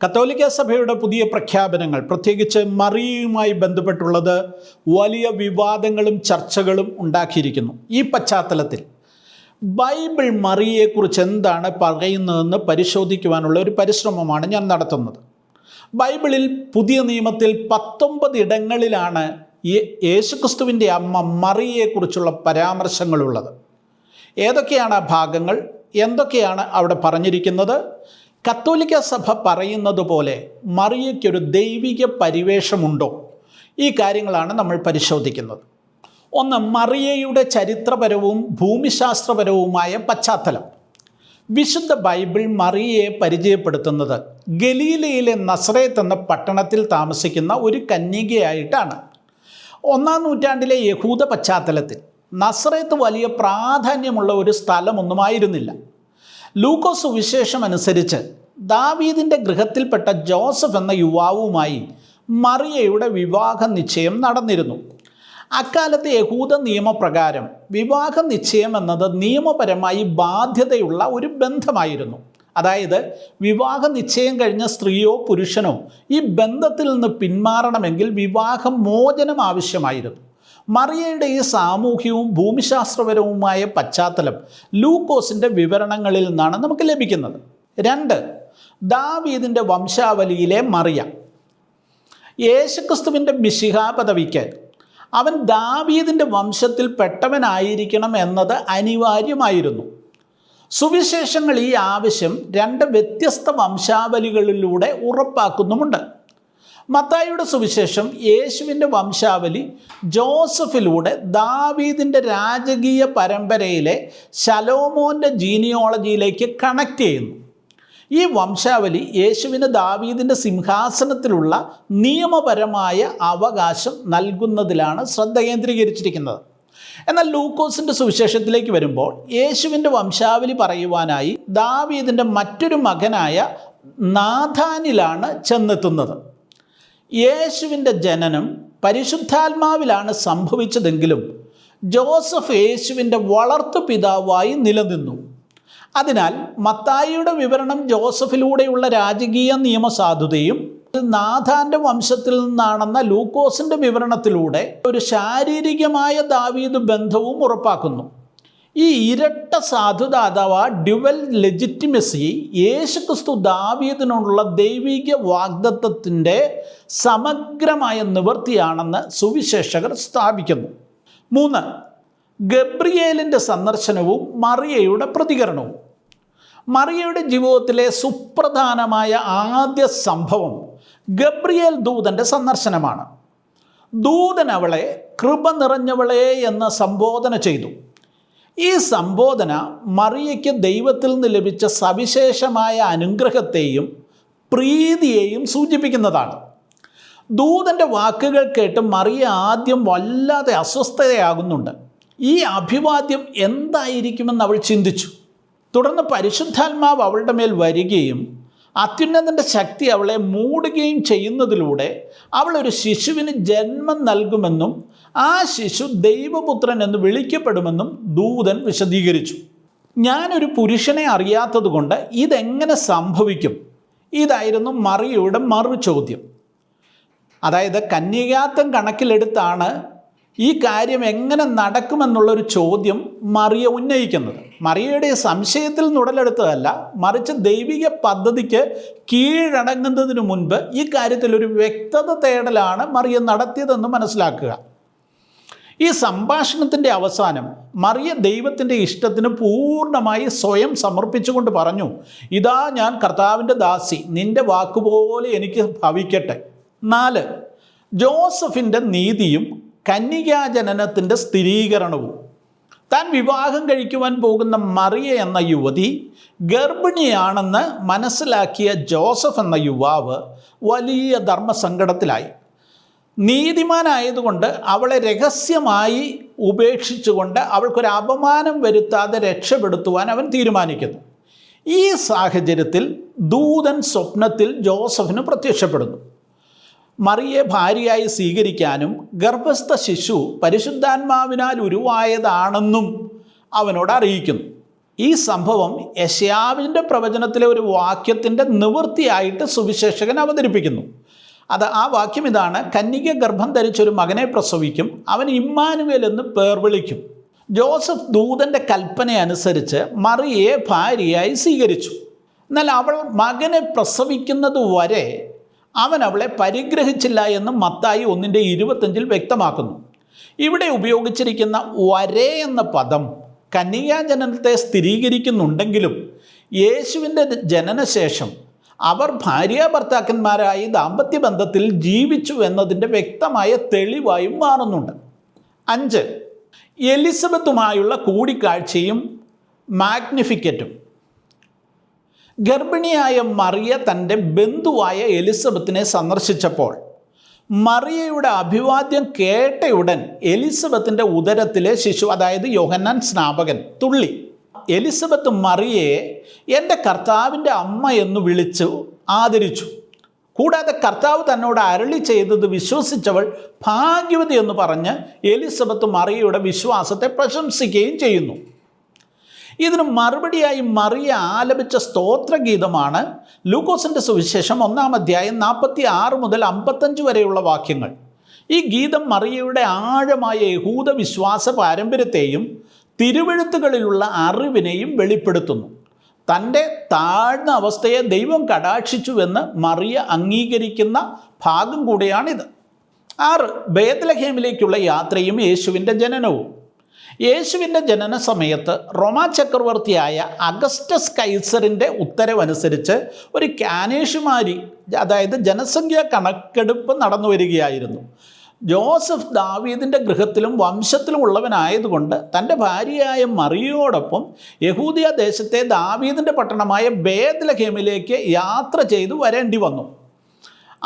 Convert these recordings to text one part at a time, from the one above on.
കത്തോലിക്ക സഭയുടെ പുതിയ പ്രഖ്യാപനങ്ങൾ, പ്രത്യേകിച്ച് മറിയയുമായി ബന്ധപ്പെട്ടുള്ളത് വലിയ വിവാദങ്ങളും ചർച്ചകളും ഉണ്ടാക്കിയിരിക്കുന്നു. ഈ പശ്ചാത്തലത്തിൽ ബൈബിൾ മറിയയെക്കുറിച്ച് എന്താണ് പറയുന്നതെന്ന് പരിശോധിക്കുവാനുള്ള ഒരു പരിശ്രമമാണ് ഞാൻ നടത്തുന്നത്. ബൈബിളിൽ പുതിയ നിയമത്തിൽ 19 ഇടങ്ങളിലാണ് യേശുക്രിസ്തുവിൻ്റെ അമ്മ മറിയയെക്കുറിച്ചുള്ള പരാമർശങ്ങളുള്ളത്. ഏതൊക്കെയാണ് ആ ഭാഗങ്ങൾ, എന്തൊക്കെയാണ് അവിടെ പറഞ്ഞിരിക്കുന്നത്? കത്തോലിക്ക സഭ പറയുന്നത് പോലെ മറിയയ്ക്കൊരു ദൈവിക പരിവേഷമുണ്ടോ? ഈ കാര്യങ്ങളാണ് നമ്മൾ പരിശോധിക്കുന്നത്. ഒന്ന്, മറിയയുടെ ചരിത്രപരവും ഭൂമിശാസ്ത്രപരവുമായ പശ്ചാത്തലം. വിശുദ്ധ ബൈബിൾ മറിയയെ പരിചയപ്പെടുത്തുന്നത് ഗലീലയിലെ നസറേത്ത് എന്ന പട്ടണത്തിൽ താമസിക്കുന്ന ഒരു കന്യകയായിട്ടാണ്. 1-ാം നൂറ്റാണ്ടിലെ യഹൂദ പശ്ചാത്തലത്തിൽ നസറേത്ത് വലിയ പ്രാധാന്യമുള്ള ഒരു സ്ഥലമൊന്നുമായിരുന്നില്ല. ലൂക്കോസ് സുവിശേഷം അനുസരിച്ച് ദാവീദിൻ്റെ ഗൃഹത്തിൽപ്പെട്ട ജോസഫ് എന്ന യുവാവുമായി മറിയയുടെ വിവാഹ നിശ്ചയം നടന്നിരുന്നു. അക്കാലത്തെ യഹൂദ നിയമപ്രകാരം വിവാഹ നിശ്ചയം എന്നത് നിയമപരമായി ബാധ്യതയുള്ള ഒരു ബന്ധമായിരുന്നു. അതായത് വിവാഹ നിശ്ചയം കഴിഞ്ഞ സ്ത്രീയോ പുരുഷനോ ഈ ബന്ധത്തിൽ നിന്ന് പിന്മാറണമെങ്കിൽ വിവാഹ മോചനം ആവശ്യമായിരുന്നു. മറിയയുടെ ഈ സാമൂഹികവും ഭൂമിശാസ്ത്രപരവുമായ പശ്ചാത്തലം ലൂക്കോസിൻ്റെ വിവരണങ്ങളിൽ നിന്നാണ് നമുക്ക് ലഭിക്കുന്നത്. 2, ദാവീദിൻ്റെ വംശാവലിയിലെ മറിയ. യേശുക്രിസ്തുവിൻ്റെ മിശിഹാ പദവിക്ക് അവൻ ദാവീദിൻ്റെ വംശത്തിൽ പെട്ടവനായിരിക്കണം എന്നത് അനിവാര്യമായിരുന്നു. സുവിശേഷങ്ങൾ ഈ ആവശ്യം 2 വ്യത്യസ്ത വംശാവലികളിലൂടെ ഉറപ്പാക്കുന്നുമുണ്ട്. മത്തായിയുടെ സുവിശേഷം യേശുവിൻ്റെ വംശാവലി ജോസഫിലൂടെ ദാവീദിൻ്റെ രാജകീയ പരമ്പരയിലെ ശലോമോൻ്റെ ജീനിയോളജിയിലേക്ക് കണക്ട് ചെയ്യുന്നു. ഈ വംശാവലി യേശുവിന് ദാവീദിൻ്റെ സിംഹാസനത്തിലുള്ള നിയമപരമായ അവകാശം നൽകുന്നതിലാണ് ശ്രദ്ധ കേന്ദ്രീകരിച്ചിരിക്കുന്നത്. എന്നാൽ ലൂക്കോസിൻ്റെ സുവിശേഷത്തിലേക്ക് വരുമ്പോൾ യേശുവിൻ്റെ വംശാവലി പറയുവാനായി ദാവീദിൻ്റെ മറ്റൊരു മകനായ നാഥാനിലാണ് ചെന്നെത്തുന്നത്. യേശുവിൻ്റെ ജനനം പരിശുദ്ധാത്മാവിലാണ് സംഭവിച്ചതെങ്കിലും ജോസഫ് യേശുവിൻ്റെ വളർത്തു പിതാവായി നിലനിന്നു. അതിനാൽ മത്തായിയുടെ വിവരണം ജോസഫിലൂടെയുള്ള രാജകീയ നിയമസാധുതയും നാഥാൻ്റെ വംശത്തിൽ നിന്നാണെന്ന ലൂക്കോസിൻ്റെ വിവരണത്തിലൂടെ ഒരു ശാരീരികമായ ദാവീദ് ബന്ധവും ഉറപ്പാക്കുന്നു. ഈ ഇരട്ട സാധുത അഥവാ ഡ്യുവൽ ലെജിറ്റിമസി യേശുക്രിസ്തു ദാവീദിനുള്ള ദൈവിക വാഗ്ദത്തത്തിൻ്റെ സമഗ്രമായ നിവൃത്തിയാണെന്ന് സുവിശേഷകർ സ്ഥാപിക്കുന്നു. 3, ഗബ്രിയേലിൻ്റെ സന്ദർശനവും മറിയയുടെ പ്രതികരണവും. മറിയയുടെ ജീവിതത്തിലെ സുപ്രധാനമായ ആദ്യ സംഭവം ഗബ്രിയേൽ ദൂതൻ്റെ സന്ദർശനമാണ്. ദൂതൻ അവളെ കൃപ നിറഞ്ഞവളെ എന്ന് സംബോധന ചെയ്തു. ഈ സംബോധന മറിയയ്ക്ക് ദൈവത്തിൽ നിന്ന് ലഭിച്ച സവിശേഷമായ അനുഗ്രഹത്തെയും പ്രീതിയെയും സൂചിപ്പിക്കുന്നതാണ്. ദൂതൻ്റെ വാക്കുകൾ കേട്ട് മറിയ ആദ്യം വല്ലാതെ അസ്വസ്ഥതയാകുന്നുണ്ട്. ഈ അഭിവാദ്യം എന്തായിരിക്കുമെന്ന് അവൾ ചിന്തിച്ചു. തുടർന്ന് പരിശുദ്ധാത്മാവ് അവളുടെ മേൽ വരികയും അത്യുന്നതൻ്റെ ശക്തി അവളെ മൂടുകയും ചെയ്യുന്നതിലൂടെ അവൾ ഒരു ശിശുവിന് ജന്മം നൽകുമെന്നും ആ ശിശു ദൈവപുത്രൻ എന്ന് വിളിക്കപ്പെടുമെന്നും ദൂതൻ വിശദീകരിച്ചു. ഞാനൊരു പുരുഷനെ അറിയാത്തത് കൊണ്ട് ഇതെങ്ങനെ സംഭവിക്കും? ഇതായിരുന്നു മറിയയുടെ മറു ചോദ്യം. അതായത് കന്യകാത്വം കണക്കിലെടുത്താണ് ഈ കാര്യം എങ്ങനെ നടക്കുമെന്നുള്ളൊരു ചോദ്യം മറിയ ഉന്നയിക്കുന്നത്. മറിയയുടെ സംശയത്തിൽ നുടലെടുത്തതല്ല, മറിച്ച് ദൈവിക പദ്ധതിക്ക് കീഴടങ്ങുന്നതിന് മുൻപ് ഈ കാര്യത്തിൽ ഒരു വ്യക്തത തേടലാണ് മറിയ നടത്തിയതെന്ന് മനസ്സിലാക്കുക. ഈ സംഭാഷണത്തിൻ്റെ അവസാനം മറിയ ദൈവത്തിൻ്റെ ഇഷ്ടത്തിന് പൂർണ്ണമായി സ്വയം സമർപ്പിച്ചുകൊണ്ട് പറഞ്ഞു, ഇതാ ഞാൻ കർത്താവിൻ്റെ ദാസി, നിൻ്റെ വാക്കുപോലെ എനിക്ക് ഭവിക്കട്ടെ. 4, ജോസഫിൻ്റെ നീതിയും കന്യകാജനനത്തിൻ്റെ സ്ഥിരീകരണവും. താൻ വിവാഹം കഴിക്കുവാൻ പോകുന്ന മറിയ എന്ന യുവതി ഗർഭിണിയാണെന്ന് മനസ്സിലാക്കിയ ജോസഫ് എന്ന യുവാവ് വലിയ ധർമ്മസങ്കടത്തിലായി. നീതിമാനായതുകൊണ്ട് അവളെ രഹസ്യമായി ഉപേക്ഷിച്ചുകൊണ്ട് അവൾക്കൊരു അപമാനം വരുത്താതെ രക്ഷപ്പെടുത്തുവാൻ അവൻ തീരുമാനിക്കുന്നു. ഈ സാഹചര്യത്തിൽ ദൂതൻ സ്വപ്നത്തിൽ ജോസഫിന് പ്രത്യക്ഷപ്പെടുന്നു. മറിയെ ഭാര്യയായി സ്വീകരിക്കാനും ഗർഭസ്ഥ ശിശു പരിശുദ്ധാത്മാവിനാൽ ഉരുവായതാണെന്നും അവനോട് അറിയിക്കുന്നു. ഈ സംഭവം യെശയ്യാവിൻ്റെ പ്രവചനത്തിലെ ഒരു വാക്യത്തിൻ്റെ നിവൃത്തിയായിട്ട് സുവിശേഷകൻ അവതരിപ്പിക്കുന്നു. ആ വാക്യം ഇതാണ്: കന്യക ഗർഭം ധരിച്ചൊരു മകനെ പ്രസവിക്കും, അവൻ ഇമ്മാനുവേൽ എന്ന് പേർ വിളിക്കും. ജോസഫ് ദൂതൻ്റെ കൽപ്പന അനുസരിച്ച് മറിയയെ ഭാര്യയായി സ്വീകരിച്ചു. എന്നാൽ അവൾ മകനെ പ്രസവിക്കുന്നത് വരെ അവൻ അവളെ പരിഗ്രഹിച്ചില്ല എന്ന് മത്തായി 1:25 വ്യക്തമാക്കുന്നു. ഇവിടെ ഉപയോഗിച്ചിരിക്കുന്ന വരെ എന്ന പദം കന്യകാജനനത്തെ സ്ഥിരീകരിക്കുന്നുണ്ടെങ്കിലും യേശുവിൻ്റെ ജനനശേഷം അവർ ഭാര്യാഭർത്താക്കന്മാരായി ദാമ്പത്യ ബന്ധത്തിൽ ജീവിച്ചു എന്നതിൻ്റെ വ്യക്തമായ തെളിവായും മാറുന്നുണ്ട്. 5. എലിസബത്തുമായുള്ള കൂടിക്കാഴ്ചയും മാഗ്നിഫിക്കറ്റും. ഗർഭിണിയായ മറിയ തൻ്റെ ബന്ധുവായ എലിസബത്തിനെ സന്ദർശിച്ചപ്പോൾ മറിയയുടെ അഭിവാദ്യം കേട്ടയുടൻ എലിസബത്തിൻ്റെ ഉദരത്തിലെ ശിശു, അതായത് യോഹന്നാൻ സ്നാപകൻ, തുള്ളി. എലിസബത്ത് മറിയയെ എൻ്റെ കർത്താവിൻ്റെ അമ്മ എന്ന് വിളിച്ചു ആദരിച്ചു. കൂടാതെ കർത്താവ് തന്നോട് അരുളി ചെയ്തത് വിശ്വസിച്ചവൾ ഭാഗ്യവതി എന്ന് പറഞ്ഞ് എലിസബത്ത് മറിയയുടെ വിശ്വാസത്തെ പ്രശംസിക്കുകയും ചെയ്യുന്നു. ഇതിന് മറുപടിയായി മറിയ ആലപിച്ച സ്തോത്രഗീതമാണ് ലൂക്കോസിൻ്റെ സുവിശേഷം 1-ാം അധ്യായം 46 മുതൽ 55 വരെയുള്ള വാക്യങ്ങൾ. ഈ ഗീതം മറിയയുടെ ആഴമായ യഹൂദ വിശ്വാസ പാരമ്പര്യത്തെയും തിരുവെഴുത്തുകളിലുള്ള അറിവിനെയും വെളിപ്പെടുത്തുന്നു. തൻ്റെ താഴ്ന്ന അവസ്ഥയെ ദൈവം കടാക്ഷിച്ചുവെന്ന് മറിയ അംഗീകരിക്കുന്ന ഭാഗം കൂടിയാണിത്. 6. ബേത്ലഹേമിലേക്കുള്ള യാത്രയും യേശുവിൻ്റെ ജനനവും. യേശുവിൻ്റെ ജനന സമയത്ത് റോമാ ചക്രവർത്തിയായ അഗസ്റ്റസ് കൈസറിൻ്റെ ഉത്തരവനുസരിച്ച് ഒരു കാനേഷുമാരി, അതായത് ജനസംഖ്യാ കണക്കെടുപ്പ് നടന്നു വരികയായിരുന്നു. ജോസഫ് ദാവീദിൻ്റെ ഗൃഹത്തിലും വംശത്തിലും ഉള്ളവനായതുകൊണ്ട് തൻ്റെ ഭാര്യയായ മറിയയോടൊപ്പം യഹൂദിയ ദേശത്തെ ദാവീദിൻ്റെ പട്ടണമായ ബേത്ലഹേമിലേക്ക് യാത്ര ചെയ്തു വരേണ്ടി വന്നു.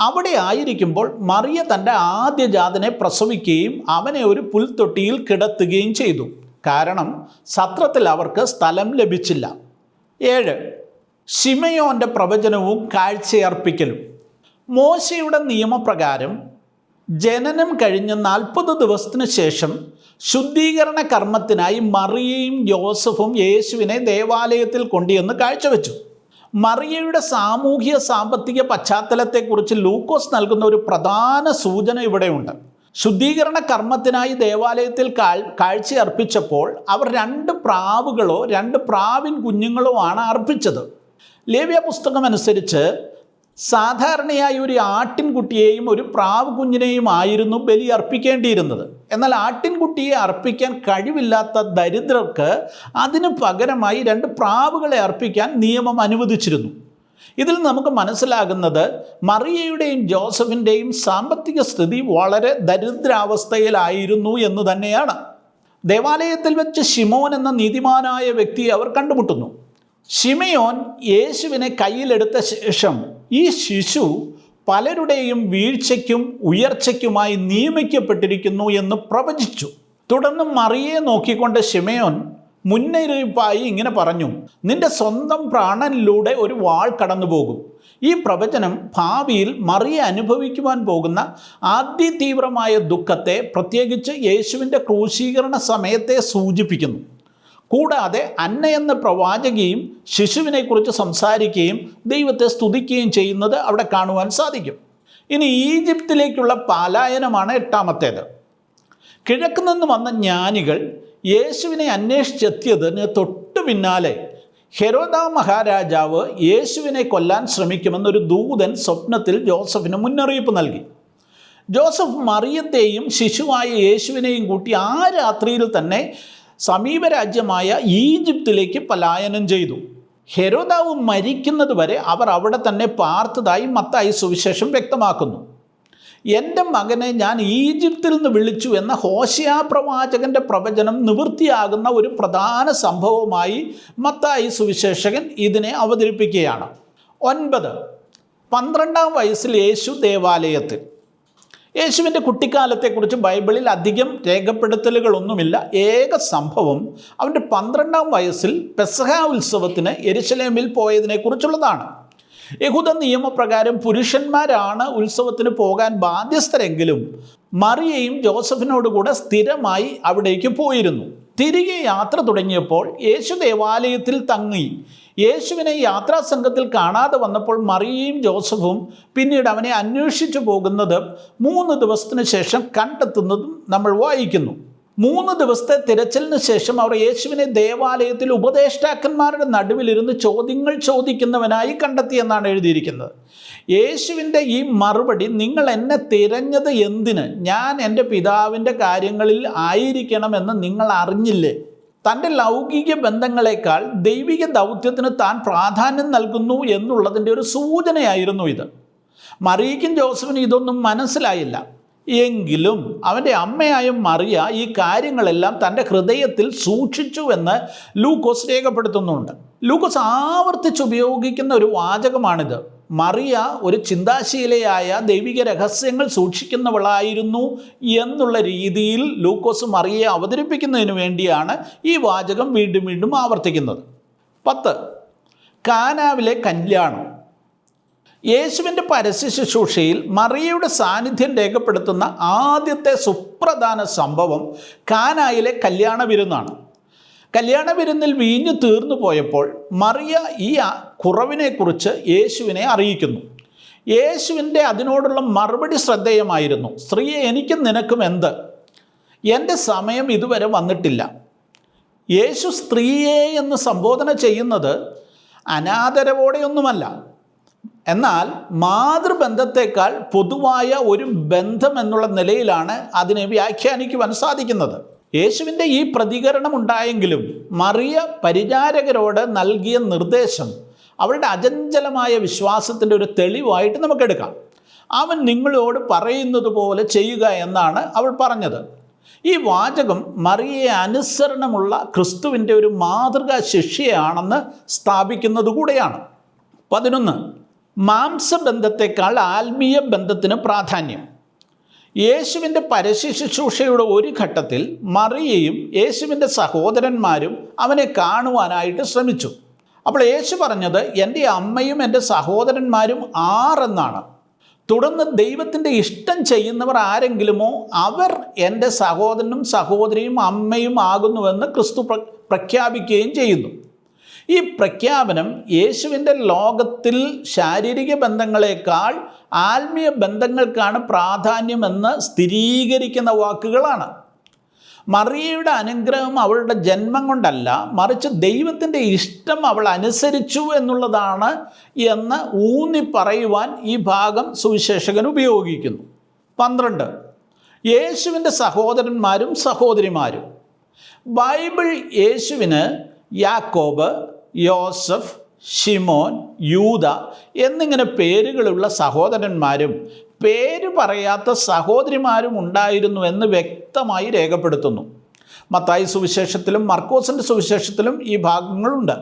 അവിടെ ആയിരിക്കുമ്പോൾ മറിയ തൻ്റെ ആദ്യജാതനെ പ്രസവിക്കുകയും അവനെ ഒരു പുൽത്തൊട്ടിയിൽ കിടത്തുകയും ചെയ്തു. കാരണം സത്രത്തിൽ അവർക്ക് സ്ഥലം ലഭിച്ചില്ല. 7. ശിമയോൻ്റെ പ്രവചനവും കാഴ്ചയർപ്പിക്കലും. മോശയുടെ നിയമപ്രകാരം ജനനം കഴിഞ്ഞ് 40 ദിവസത്തിന് ശേഷം ശുദ്ധീകരണ കർമ്മത്തിനായി മറിയയും ജോസഫും യേശുവിനെ ദേവാലയത്തിൽ കൊണ്ടുവന്ന് കാഴ്ചവെച്ചു. മറിയയുടെ സാമൂഹിക സാമ്പത്തിക പശ്ചാത്തലത്തെക്കുറിച്ച് ലൂക്കോസ് നൽകുന്ന ഒരു പ്രധാന സൂചന ഇവിടെയുണ്ട്. ശുദ്ധീകരണ കർമ്മത്തിനായി ദേവാലയത്തിൽ കാഴ്ചയർപ്പിച്ചപ്പോൾ അവർ 2 പ്രാവുകളോ 2 പ്രാവിൻ കുഞ്ഞുങ്ങളോ ആണ് അർപ്പിച്ചത്. ലേവ്യ പുസ്തകം അനുസരിച്ച് സാധാരണയായി ഒരു ആട്ടിൻകുട്ടിയെയും ഒരു പ്രാവ് കുഞ്ഞിനെയും ആയിരുന്നു ബലി അർപ്പിക്കേണ്ടിയിരുന്നത്. എന്നാൽ ആട്ടിൻകുട്ടിയെ അർപ്പിക്കാൻ കഴിവില്ലാത്ത ദരിദ്രർക്ക് അതിനു പകരമായി 2 പ്രാവുകളെ അർപ്പിക്കാൻ നിയമം അനുവദിച്ചിരുന്നു. ഇതിൽ നമുക്ക് മനസ്സിലാകുന്നത് മറിയയുടെയും ജോസഫിൻ്റെയും സാമ്പത്തിക സ്ഥിതി വളരെ ദരിദ്രാവസ്ഥയിലായിരുന്നു എന്ന് തന്നെയാണ്. ദേവാലയത്തിൽ വെച്ച് ശിമോൻ എന്ന നീതിമാനായ വ്യക്തിയെ അവർ കണ്ടുമുട്ടുന്നു. ശിമയോൻ യേശുവിനെ കയ്യിലെടുത്ത ശേഷം ഈ ശിശു പലരുടെയും വീഴ്ചയ്ക്കും ഉയർച്ചയ്ക്കുമായി നിയമിക്കപ്പെട്ടിരിക്കുന്നു എന്ന് പ്രവചിച്ചു. തുടർന്ന് മറിയയെ നോക്കിക്കൊണ്ട് ശിമയോൻ മുന്നറിയിപ്പായി ഇങ്ങനെ പറഞ്ഞു: നിന്റെ സ്വന്തം പ്രാണനിലൂടെ ഒരു വാൾ കടന്നു പോകും. ഈ പ്രവചനം ഭാവിയിൽ മറിയ അനുഭവിക്കുവാൻ പോകുന്ന അതിതീവ്രമായ ദുഃഖത്തെ, പ്രത്യേകിച്ച് യേശുവിൻ്റെ ക്രൂശീകരണ സമയത്തെ സൂചിപ്പിക്കുന്നു. കൂടാതെ അന്ന എന്ന പ്രവാചകിയും ശിശുവിനെക്കുറിച്ച് സംസാരിക്കുകയും ദൈവത്തെ സ്തുതിക്കുകയും ചെയ്യുന്നത് അവിടെ കാണുവാൻ സാധിക്കും. ഇനി ഈജിപ്തിലേക്കുള്ള പലായനമാണ് 8ാമത്തേത്. കിഴക്ക് നിന്ന് വന്ന ജ്ഞാനികൾ യേശുവിനെ അന്വേഷിച്ചെത്തിയതിന് തൊട്ടു പിന്നാലെ ഹെരോദ മഹാരാജാവ് യേശുവിനെ കൊല്ലാൻ ശ്രമിക്കുമെന്നൊരു ദൂതൻ സ്വപ്നത്തിൽ ജോസഫിന് മുന്നറിയിപ്പ് നൽകി. ജോസഫ് മറിയത്തെയും ശിശുവായ യേശുവിനെയും കൂട്ടി ആ രാത്രിയിൽ തന്നെ സമീപരാജ്യമായ ഈജിപ്തിലേക്ക് പലായനം ചെയ്തു. ഹെരോദാവ് മരിക്കുന്നത് വരെ അവർ അവിടെ തന്നെ പാർത്തതായി മത്തായി സുവിശേഷം വ്യക്തമാക്കുന്നു. എൻ്റെ മകനെ ഞാൻ ഈജിപ്തിൽ നിന്ന് വിളിച്ചു എന്ന ഹോശിയ പ്രവാചകൻ്റെ പ്രവചനം നിവൃത്തിയാകുന്ന ഒരു പ്രധാന സംഭവമായി മത്തായി സുവിശേഷകൻ ഇതിനെ അവതരിപ്പിക്കുകയാണ്. 9. 12-ാം വയസ്സിൽ യേശു ദേവാലയത്തിൽ. യേശുവിൻ്റെ കുട്ടിക്കാലത്തെക്കുറിച്ച് ബൈബിളിൽ അധികം രേഖപ്പെടുത്തലുകളൊന്നുമില്ല. ഏക സംഭവം അവൻ്റെ 12-ാം വയസ്സിൽ പെസഹ ഉത്സവത്തിന് യെരുശലേമിൽ പോയതിനെക്കുറിച്ചുള്ളതാണ്. യഹൂദ നിയമപ്രകാരം പുരുഷന്മാരാണ് ഉത്സവത്തിന് പോകാൻ ബാധ്യസ്ഥരെങ്കിലും മറിയയും ജോസഫിനോടുകൂടെ സ്ഥിരമായി അവിടേക്ക് പോയിരുന്നു. തിരികെ യാത്ര തുടങ്ങിയപ്പോൾ യേശു ദേവാലയത്തിൽ തങ്ങി. യേശുവിനെ യാത്രാസംഘത്തിൽ കാണാതെ വന്നപ്പോൾ മറിയയും ജോസഫും പിന്നീട് അവനെ അന്വേഷിച്ചു പോകുന്നത് 3 ദിവസത്തിന് ശേഷം കണ്ടെത്തുന്നതും നമ്മൾ വായിക്കുന്നു. 3 ദിവസത്തെ തിരച്ചിലിന് ശേഷം അവർ യേശുവിനെ ദേവാലയത്തിൽ ഉപദേഷ്ടാക്കന്മാരുടെ നടുവിലിരുന്ന് ചോദ്യങ്ങൾ ചോദിക്കുന്നവനായി കണ്ടെത്തിയെന്നാണ് എഴുതിയിരിക്കുന്നത്. യേശുവിൻ്റെ ഈ മറുപടി, നിങ്ങൾ എന്നെ തിരഞ്ഞത് എന്തിന്? ഞാൻ എൻ്റെ പിതാവിൻ്റെ കാര്യങ്ങളിൽ ആയിരിക്കണമെന്ന് നിങ്ങൾ അറിഞ്ഞില്ലേ? തൻ്റെ ലൗകിക ബന്ധങ്ങളെക്കാൾ ദൈവിക ദൗത്യത്തിന് താൻ പ്രാധാന്യം നൽകുന്നു എന്നുള്ളതിൻ്റെ ഒരു സൂചനയായിരുന്നു ഇത്. മറിയയ്ക്കും ജോസഫിനും ഇതൊന്നും മനസ്സിലായില്ല. എങ്കിലും അവൻ്റെ അമ്മയായ മറിയ ഈ കാര്യങ്ങളെല്ലാം തൻ്റെ ഹൃദയത്തിൽ സൂക്ഷിച്ചു എന്ന് ലൂക്കോസ് രേഖപ്പെടുത്തുന്നുണ്ട്. ലൂക്കോസ് ആവർത്തിച്ചുപയോഗിക്കുന്ന ഒരു വാചകമാണിത്. മറിയ ഒരു ചിന്താശീലയായ ദൈവിക രഹസ്യങ്ങൾ സൂക്ഷിക്കുന്നവളായിരുന്നു എന്നുള്ള രീതിയിൽ ലൂക്കോസ് മറിയയെ അവതരിപ്പിക്കുന്നതിന് വേണ്ടിയാണ് ഈ വാചകം വീണ്ടും വീണ്ടും ആവർത്തിക്കുന്നത്. 10. കാനാവിലെ കല്യാണം. യേശുവിൻ്റെ പരസ്യ ശുശ്രൂഷയിൽ മറിയയുടെ സാന്നിധ്യം രേഖപ്പെടുത്തുന്ന ആദ്യത്തെ സുപ്രധാന സംഭവം കാനായിലെ കല്യാണ വിരുന്നാണ്. കല്യാണ വിരുന്നിൽ വീഞ്ഞു തീർന്നു പോയപ്പോൾ മറിയ ഈ കുറവിനെക്കുറിച്ച് യേശുവിനെ അറിയിക്കുന്നു. യേശുവിൻ്റെ അതിനോടുള്ള മറുപടി ശ്രദ്ധേയമായിരുന്നു. സ്ത്രീയെ, എനിക്കും നിനക്കും എന്ത്? എൻ്റെ സമയം ഇതുവരെ വന്നിട്ടില്ല. യേശു സ്ത്രീയെ എന്ന് സംബോധന ചെയ്യുന്നത് അനാദരവോടെയൊന്നുമല്ല, എന്നാൽ മാതൃബന്ധത്തെക്കാൾ പൊതുവായ ഒരു ബന്ധം എന്നുള്ള നിലയിലാണ് അതിനെ വ്യാഖ്യാനിക്കുവാൻ സാധിക്കുന്നത്. യേശുവിൻ്റെ ഈ പ്രതികരണം ഉണ്ടായെങ്കിലും മറിയ പരിചാരകരോട് നൽകിയ നിർദ്ദേശം അവളുടെ അചഞ്ചലമായ വിശ്വാസത്തിൻ്റെ ഒരു തെളിവായിട്ട് നമുക്കെടുക്കാം. അവൻ നിങ്ങളോട് പറയുന്നത് പോലെ ചെയ്യുക എന്നാണ് അവൾ പറഞ്ഞത്. ഈ വാചകം മറിയയെ അനുസരണമുള്ള ക്രിസ്തുവിൻ്റെ ഒരു മാതൃകാ ശിഷ്യയാണെന്ന് സ്ഥാപിക്കുന്നത് കൂടെയാണ്. 11. മാംസബന്ധത്തെക്കാൾ ആത്മീയ ബന്ധത്തിന് പ്രാധാന്യം. യേശുവിൻ്റെ പരസ്യ ശുശ്രൂഷയുടെ ഒരു ഘട്ടത്തിൽ മറിയയും യേശുവിൻ്റെ സഹോദരന്മാരും അവനെ കാണുവാനായിട്ട് ശ്രമിച്ചു. അപ്പോൾ യേശു പറഞ്ഞത്, എൻ്റെ അമ്മയും എൻ്റെ സഹോദരന്മാരും ആരെന്നാണ്. തുടർന്ന് ദൈവത്തിൻ്റെ ഇഷ്ടം ചെയ്യുന്നവർ ആരെങ്കിലുമോ അവർ എൻ്റെ സഹോദരനും സഹോദരിയും അമ്മയും ആകുന്നുവെന്ന് ക്രിസ്തു പ്രഖ്യാപിക്കുകയും ചെയ്യുന്നു. ഈ പ്രഖ്യാപനം യേശുവിൻ്റെ ലോകത്തിൽ ശാരീരിക ബന്ധങ്ങളെക്കാൾ ആത്മീയ ബന്ധങ്ങൾക്കാണ് പ്രാധാന്യമെന്ന് സ്ഥിരീകരിക്കുന്ന വാക്കുകളാണ്. മറിയയുടെ അനുഗ്രഹം അവളുടെ ജന്മം കൊണ്ടല്ല, മറിച്ച് ദൈവത്തിൻ്റെ ഇഷ്ടം അവൾ അനുസരിച്ചു എന്നുള്ളതാണ് എന്ന് ഊന്നി പറയുവാൻ ഈ ഭാഗം സുവിശേഷകൻ ഉപയോഗിക്കുന്നു. 12. യേശുവിൻ്റെ സഹോദരന്മാരും സഹോദരിമാരും. ബൈബിൾ യേശുവിന് യാക്കോബ്, യോസഫ്, ശിമോൻ, യൂദ എന്നിങ്ങനെ പേരുകളുള്ള സഹോദരന്മാരും പേര് പറയാത്ത സഹോദരിമാരും ഉണ്ടായിരുന്നു എന്ന് വ്യക്തമായി രേഖപ്പെടുത്തുന്നു. മത്തായി സുവിശേഷത്തിലും മർക്കോസിൻ്റെ സുവിശേഷത്തിലും ഈ ഭാഗങ്ങളുണ്ട്.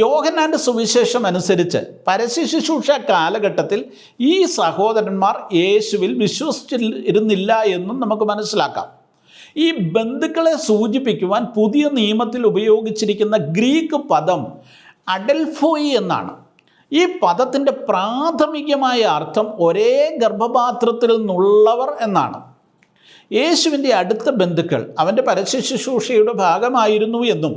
യോഹന്നാൻ്റെ സുവിശേഷം അനുസരിച്ച് പരസ്യ ശുശ്രൂഷ കാലഘട്ടത്തിൽ ഈ സഹോദരന്മാർ യേശുവിൽ വിശ്വസിച്ചിരുന്നില്ല എന്നും നമുക്ക് മനസ്സിലാക്കാം. ഈ ബന്ധുക്കളെ സൂചിപ്പിക്കുവാൻ പുതിയ നിയമത്തിൽ ഉപയോഗിച്ചിരിക്കുന്ന ഗ്രീക്ക് പദം അഡൽഫോയി എന്നാണ്. ഈ പദത്തിൻ്റെ പ്രാഥമികമായ അർത്ഥം ഒരേ ഗർഭപാത്രത്തിൽ നിന്നുള്ളവർ എന്നാണ്. യേശുവിൻ്റെ അടുത്ത ബന്ധുക്കൾ അവൻ്റെ പരസ്യ ശുശ്രൂഷയുടെ ഭാഗമായിരുന്നു എന്നും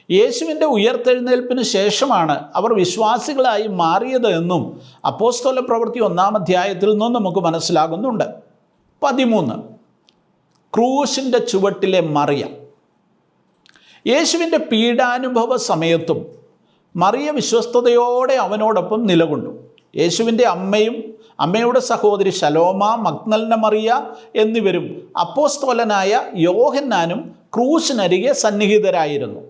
യേശുവിൻ്റെ ഉയർത്തെഴുന്നേൽപ്പിന് ശേഷമാണ് അവർ വിശ്വാസികളായി മാറിയത് എന്നും അപ്പോസ്തല പ്രവൃത്തി 1-ാം അധ്യായത്തിൽ നിന്നും നമുക്ക് മനസ്സിലാകുന്നുണ്ട്. 13. ക്രൂശിൻ്റെ ചുവട്ടിലെ മറിയ. യേശുവിൻ്റെ പീഡാനുഭവ സമയത്തും മറിയ വിശ്വസ്തയോടെ അവനോടൊപ്പം നിലകൊണ്ടു. യേശുവിൻ്റെ അമ്മയും അമ്മയുടെ സഹോദരി ശലോമ, മഗ്ദലന മറിയ എന്നിവരും അപ്പോസ്തലനായ യോഹന്നാനും ക്രൂശിനരികെ സന്നിഹിതരായിരുന്നു.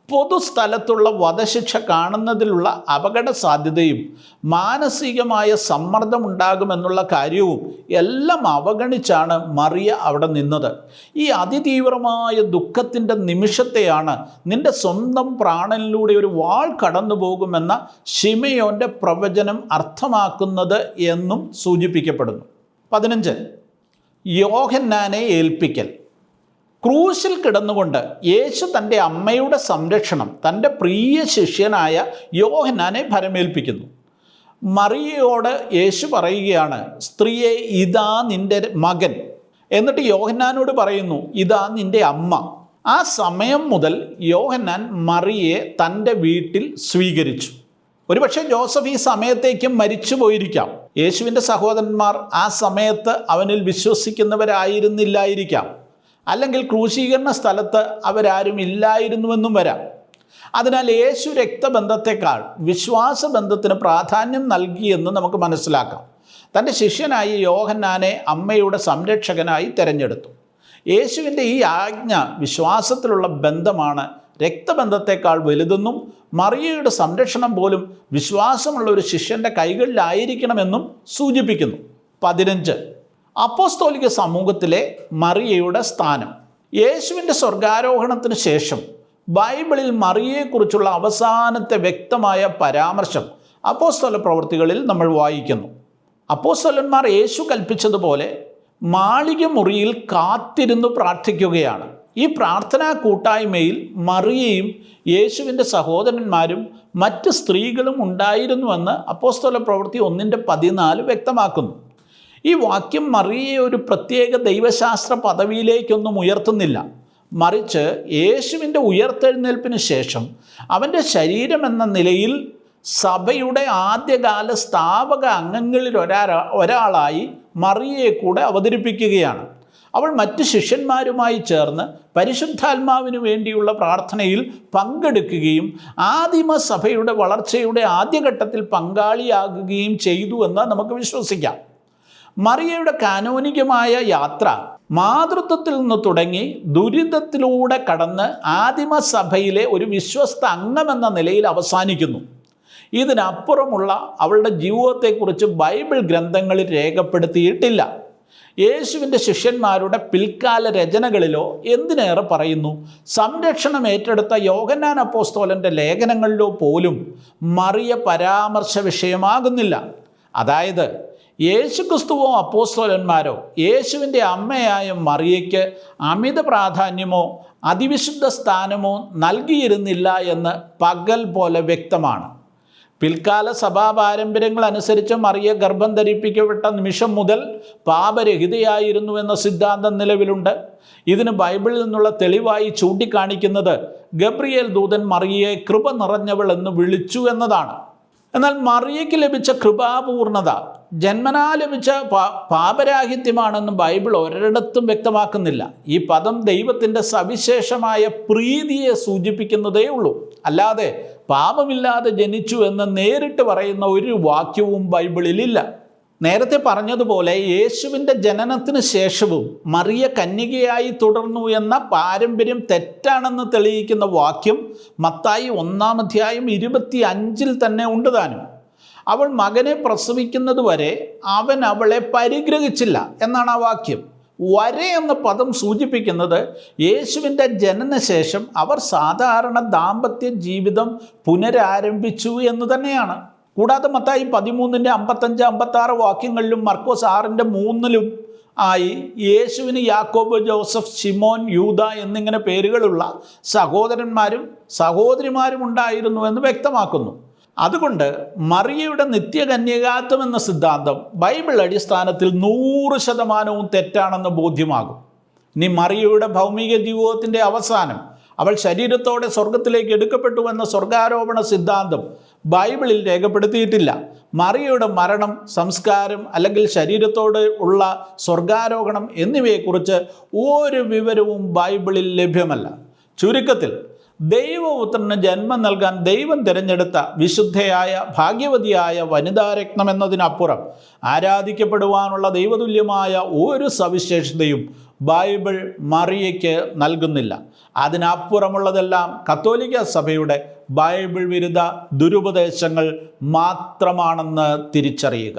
പൊതുസ്ഥലത്തുള്ള വധശിക്ഷ കാണുന്നതിലുള്ള അപകട സാധ്യതയും മാനസികമായ സമ്മർദ്ദമുണ്ടാകുമെന്നുള്ള കാര്യവും എല്ലാം അവഗണിച്ചാണ് മറിയ അവിടെ നിന്നത്. ഈ അതിതീവ്രമായ ദുഃഖത്തിൻ്റെ നിമിഷത്തെയാണ് നിൻ്റെ സ്വന്തം പ്രാണനിലൂടെ ഒരു വാൾ കടന്നു പോകുമെന്ന ശിമയോൻ്റെ പ്രവചനം അർത്ഥമാക്കുന്നത് എന്നും സൂചിപ്പിക്കപ്പെടുന്നു. 15. യോഹന്നാനെ ഏൽപ്പിക്കൽ. ക്രൂശിൽ കിടന്നുകൊണ്ട് യേശു തൻ്റെ അമ്മയുടെ സംരക്ഷണം തൻ്റെ പ്രിയ ശിഷ്യനായ യോഹന്നാനെ ഭരമേൽപ്പിക്കുന്നു. മറിയയോട് യേശു പറയുകയാണ്, സ്ത്രീയെ, ഇതാ നിൻ്റെ മകൻ. എന്നിട്ട് യോഹന്നാനോട് പറയുന്നു, ഇതാ നിൻ്റെ അമ്മ. ആ സമയം മുതൽ യോഹന്നാൻ മറിയയെ തൻ്റെ വീട്ടിൽ സ്വീകരിച്ചു. ഒരുപക്ഷെ ജോസഫ് ഈ സമയത്തേക്കും മരിച്ചു പോയിരിക്കാം. യേശുവിൻ്റെ സഹോദരന്മാർ ആ സമയത്ത് അവനിൽ വിശ്വസിക്കുന്നവരായിരുന്നില്ലായിരിക്കാം. അല്ലെങ്കിൽ ക്രൂശീകരണ സ്ഥലത്ത് അവരാരും ഇല്ലായിരുന്നുവെന്നും വരാം. അതിനാൽ യേശു രക്തബന്ധത്തെക്കാൾ വിശ്വാസബന്ധത്തിന് പ്രാധാന്യം നൽകിയെന്ന് നമുക്ക് മനസ്സിലാക്കാം. തൻ്റെ ശിഷ്യനായി യോഹന്നാനെ അമ്മയുടെ സംരക്ഷകനായി തിരഞ്ഞെടുത്തു. യേശുവിൻ്റെ ഈ ആജ്ഞ വിശ്വാസത്തിലുള്ള ബന്ധമാണ് രക്തബന്ധത്തെക്കാൾ വലുതെന്നും മറിയയുടെ സംരക്ഷണം പോലും വിശ്വാസമുള്ള ഒരു ശിഷ്യൻ്റെ കൈകളിലായിരിക്കണമെന്നും സൂചിപ്പിക്കുന്നു. 15. അപ്പോസ്തോലിക സമൂഹത്തിലെ മറിയയുടെ സ്ഥാനം. യേശുവിൻ്റെ സ്വർഗാരോഹണത്തിന് ശേഷം ബൈബിളിൽ മറിയയെക്കുറിച്ചുള്ള അവസാനത്തെ വ്യക്തമായ പരാമർശം അപ്പോസ്തല പ്രവൃത്തികളിൽ നമ്മൾ വായിക്കുന്നു. അപ്പോസ്തലന്മാർ യേശു കൽപ്പിച്ചതുപോലെ മാളിക മുറിയിൽ കാത്തിരുന്നു പ്രാർത്ഥിക്കുകയാണ്. ഈ പ്രാർത്ഥനാ കൂട്ടായ്മയിൽ മറിയയും യേശുവിൻ്റെ സഹോദരന്മാരും മറ്റ് സ്ത്രീകളും ഉണ്ടായിരുന്നുവെന്ന് അപ്പോസ്തല പ്രവൃത്തി 1:14 വ്യക്തമാക്കുന്നു. ഈ വാക്യം മറിയയെ ഒരു പ്രത്യേക ദൈവശാസ്ത്ര പദവിയിലേക്കൊന്നും ഉയർത്തുന്നില്ല. മറിച്ച് യേശുവിൻ്റെ ഉയർത്തെഴുന്നേൽപ്പിന് ശേഷം അവൻ്റെ ശരീരം എന്ന നിലയിൽ സഭയുടെ ആദ്യകാല സ്ഥാപക അംഗങ്ങളിൽ ഒരാളായി മറിയയെ കൂടെ അവതരിപ്പിക്കുകയാണ്. അവൾ മറ്റ് ശിഷ്യന്മാരുമായി ചേർന്ന് പരിശുദ്ധാത്മാവിന് വേണ്ടിയുള്ള പ്രാർത്ഥനയിൽ പങ്കെടുക്കുകയും ആദിമസഭയുടെ വളർച്ചയുടെ ആദ്യഘട്ടത്തിൽ പങ്കാളിയാകുകയും ചെയ്തു എന്ന് നമുക്ക് വിശ്വസിക്കാം. മറിയയുടെ കാനോനികമായ യാത്ര മാതൃത്വത്തിൽ നിന്ന് തുടങ്ങി ദുരിതത്തിലൂടെ കടന്ന് ആദിമസഭയിലെ ഒരു വിശ്വസ്ത അംഗമെന്ന നിലയിൽ അവസാനിക്കുന്നു. ഇതിനപ്പുറമുള്ള അവളുടെ ജീവിതത്തെക്കുറിച്ച് ബൈബിൾ ഗ്രന്ഥങ്ങളിൽ രേഖപ്പെടുത്തിയിട്ടില്ല. യേശുവിൻ്റെ ശിഷ്യന്മാരുടെ പിൽക്കാല രചനകളിലോ എന്തിനേറെ പറയുന്നു, സംരക്ഷണം ഏറ്റെടുത്ത യോഹന്നാൻ അപ്പോസ്തലൻ്റെ ലേഖനങ്ങളിലോ പോലും മറിയ പരാമർശ വിഷയമാകുന്നില്ല. അതായത് യേശുക്രിസ്തുവോ അപ്പോസ്തലന്മാരോ യേശുവിൻ്റെ അമ്മയായ മറിയയ്ക്ക് അമിത പ്രാധാന്യമോ അതിവിശുദ്ധ സ്ഥാനമോ നൽകിയിരുന്നില്ല എന്ന് പകൽ പോലെ വ്യക്തമാണ്. പിൽക്കാല സഭാ പാരമ്പര്യങ്ങൾ അനുസരിച്ച് മറിയ ഗർഭം ധരിപ്പിക്കപ്പെട്ട നിമിഷം മുതൽ പാപരഹിതയായിരുന്നു എന്ന സിദ്ധാന്തം നിലവിലുണ്ട്. ഇതിന് ബൈബിളിൽ നിന്നുള്ള തെളിവായി ചൂണ്ടിക്കാണിക്കുന്നത് ഗബ്രിയേൽ ദൂതൻ മറിയയെ കൃപ നിറഞ്ഞവൾ എന്ന് വിളിച്ചു എന്നതാണ്. എന്നാൽ മറിയയ്ക്ക് ലഭിച്ച കൃപാപൂർണത ജന്മനാ ലഭിച്ച പാപരാഹിത്യമാണെന്ന് ബൈബിൾ ഒരിടത്തും വ്യക്തമാക്കുന്നില്ല. ഈ പദം ദൈവത്തിൻ്റെ സവിശേഷമായ പ്രീതിയെ സൂചിപ്പിക്കുന്നതേ ഉള്ളൂ. അല്ലാതെ പാപമില്ലാതെ ജനിച്ചു എന്ന് നേരിട്ട് പറയുന്ന ഒരു വാക്യവും ബൈബിളിലില്ല. നേരത്തെ പറഞ്ഞതുപോലെ യേശുവിൻ്റെ ജനനത്തിന് ശേഷവും മറിയ കന്യകയായി തുടർന്നു എന്ന പാരമ്പര്യം തെറ്റാണെന്ന് തെളിയിക്കുന്ന വാക്യം മത്തായി 1:25 തന്നെ ഉണ്ട് താനും. അവൾ മകനെ പ്രസവിക്കുന്നതുവരെ അവൻ അവളെ പരിഗ്രഹിച്ചില്ല എന്നാണ് ആ വാക്യം. വരെ എന്ന പദം സൂചിപ്പിക്കുന്നത് യേശുവിൻ്റെ ജനനശേഷം അവർ സാധാരണ ദാമ്പത്യ ജീവിതം പുനരാരംഭിച്ചു എന്ന് തന്നെയാണ്. കൂടാതെ മത്തായി 13:55-56 വാക്യങ്ങളിലും മർക്കോസ് 6:3 ആയി യേശുവിന് യാക്കോബ്, ജോസഫ്, ശിമോൻ, യൂദ എന്നിങ്ങനെ പേരുകളുള്ള സഹോദരന്മാരും സഹോദരിമാരും ഉണ്ടായിരുന്നു എന്ന് വ്യക്തമാക്കുന്നു. അതുകൊണ്ട് മറിയയുടെ നിത്യകന്യകാത്വം എന്ന സിദ്ധാന്തം ബൈബിൾ അടിസ്ഥാനത്തിൽ 100% തെറ്റാണെന്ന് ബോധ്യമാകും. ഇനി മറിയയുടെ ഭൗമിക ജീവിതത്തിൻ്റെ അവസാനം അവൾ ശരീരത്തോടെ സ്വർഗത്തിലേക്ക് എടുക്കപ്പെട്ടു എന്ന സ്വർഗാരോപണ സിദ്ധാന്തം ബൈബിളിൽ രേഖപ്പെടുത്തിയിട്ടില്ല. മറിയയുടെ മരണം, സംസ്കാരം അല്ലെങ്കിൽ ശരീരത്തോട് ഉള്ള സ്വർഗാരോഹണം എന്നിവയെക്കുറിച്ച് ഒരു വിവരവും ബൈബിളിൽ ലഭ്യമല്ല. ചുരുക്കത്തിൽ ദൈവപുത്രന് ജന്മം നൽകാൻ ദൈവം തിരഞ്ഞെടുത്ത വിശുദ്ധയായ ഭാഗ്യവതിയായ വനിതാരത്നം എന്നതിനപ്പുറം ആരാധിക്കപ്പെടുവാനുള്ള ദൈവതുല്യമായ ഒരു സവിശേഷതയും ബൈബിൾ മറിയയ്ക്ക് നൽകുന്നില്ല. അതിനപ്പുറമുള്ളതെല്ലാം കത്തോലിക്ക സഭയുടെ ബൈബിൾ വിരുദ്ധ ദുരുപദേശങ്ങൾ മാത്രമാണെന്ന് തിരിച്ചറിയുക.